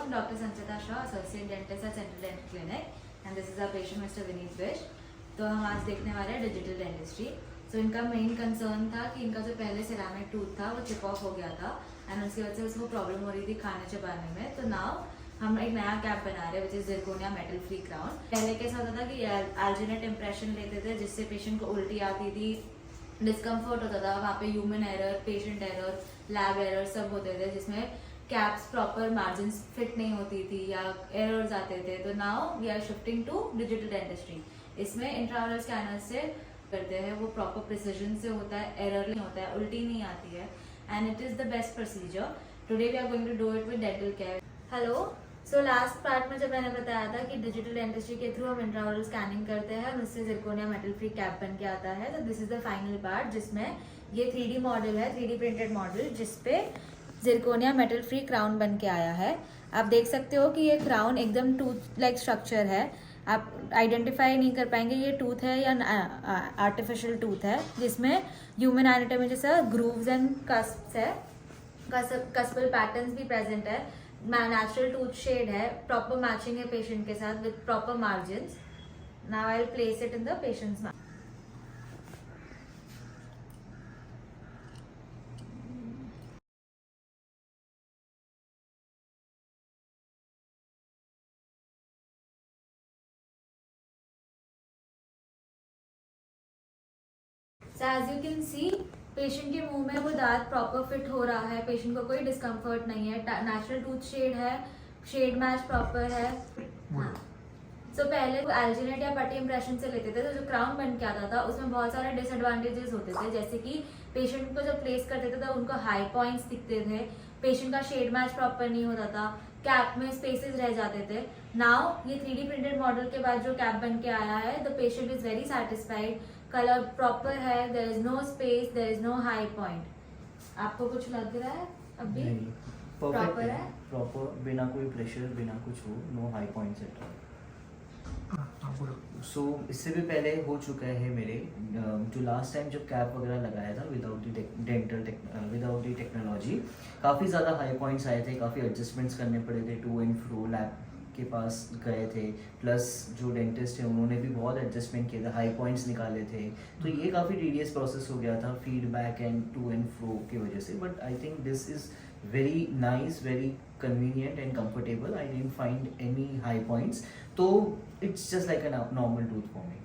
I'm Dr. Sanchita Shah, Associate Dentist at Central Dental Clinic, and this is our patient Mr. Vineet Vish. तो हम आज देखने वाले हैं डिजिटल डेंटिस्ट्री. सो इनका मेन कंसर्न था कि इनका जो पहले सिरामिक टूथ था वो चिप ऑफ हो गया था एंड उसकी वजह से उसको प्रॉब्लम हो रही थी खाने चबाने में. तो नाउ हम एक नया कैप बना रहे हैं which is zirconia metal free crown. पहले कैसा होता था कि एल्जिनेट इम्प्रेशन लेते थे जिससे पेशेंट को उल्टी आती थी, डिस्कम्फर्ट होता था, वहाँ पे human error, patient error, lab error सब होते थे जिसमें कैप्स प्रॉपर मार्जिन फिट नहीं होती थी या एरर्स आते थे. तो now we are shifting to digital dentistry. इसमें इंट्राओरल स्कैनर से करते हैं, वो प्रॉपर प्रिसीजन से होता है, एरर नहीं होता है, उल्टी नहीं आती है and it is the best procedure. Today we are going to do it with dental care. Hello. So last part में जब मैंने बताया था कि डिजिटल डेंटिस्ट्री के थ्रू हम इंट्राओरल स्कैनिंग करते हैं और उससे जिरकोनिया मेटल फ्री कैप बन के आता है. तो this is the final part जिसमें ये 3D मॉडल है, 3D प्रिंटेड मॉडल जिसपे जिरकोनिया मेटल फ्री क्राउन बन के आया है. आप देख सकते हो कि ये क्राउन एकदम टूथ लाइक स्ट्रक्चर है. आप आइडेंटिफाई नहीं कर पाएंगे ये टूथ है या आर्टिफिशियल टूथ है, जिसमें ह्यूमन एनाटॉमी जैसा ग्रूव्स एंड कस्प्स है, कस्पल पैटर्न्स भी प्रेजेंट है, नेचुरल टूथ शेड है, प्रॉपर मैचिंग है पेशेंट के साथ with proper margins. Now I will place it in the patients mouth. So as you can see, patient के मुंह में वो दांत प्रॉपर फिट हो रहा है, पेशेंट को कोई डिस्कम्फर्ट नहीं है, नेचुरल टूथ शेड है, शेड मैच प्रॉपर है. हाँ. सो पहले एल्जिनेट या पट्टी इंप्रेशन से लेते थे तो जो क्राउन बन के आता था उसमें बहुत सारे डिसएडवांटेजेस होते थे, जैसे कि पेशेंट को जब प्लेस करते थे तो उनको हाई पॉइंट्स दिखते थे, पेशेंट का शेड मैच प्रॉपर नहीं होता था, कैप में स्पेसेस रह जाते थे. नाउ ये 3D प्रिंटेड मॉडल के बाद जो कैप बन के आया है, the patient is very satisfied. Colour proper है, there is no space, there is no high point. आपको कुछ लग रहा है अभी? प्रॉपर है, प्रॉपर, बिना कोई प्रेशर, बिना कुछ हो, no high points at all. So इससे भी पहले हो चुका है मेरे जो लास्ट टाइम जब कैप वगैरह लगाया था विदाउट दी टेक्नोलॉजी, काफ़ी ज़्यादा हाई पॉइंट्स आए थे, काफ़ी एडजस्टमेंट्स करने पड़े थे, टू एंड फ्रो लैब के पास गए थे, प्लस जो डेंटिस्ट है उन्होंने भी बहुत एडजस्टमेंट किए थे, हाई पॉइंट्स निकाले थे. तो ये काफ़ी टीडियस प्रोसेस हो गया था feedback end to end flow की वजह से. But I think this is very nice, very convenient and comfortable. I didn't find any high points, so it's just like a normal tooth for me.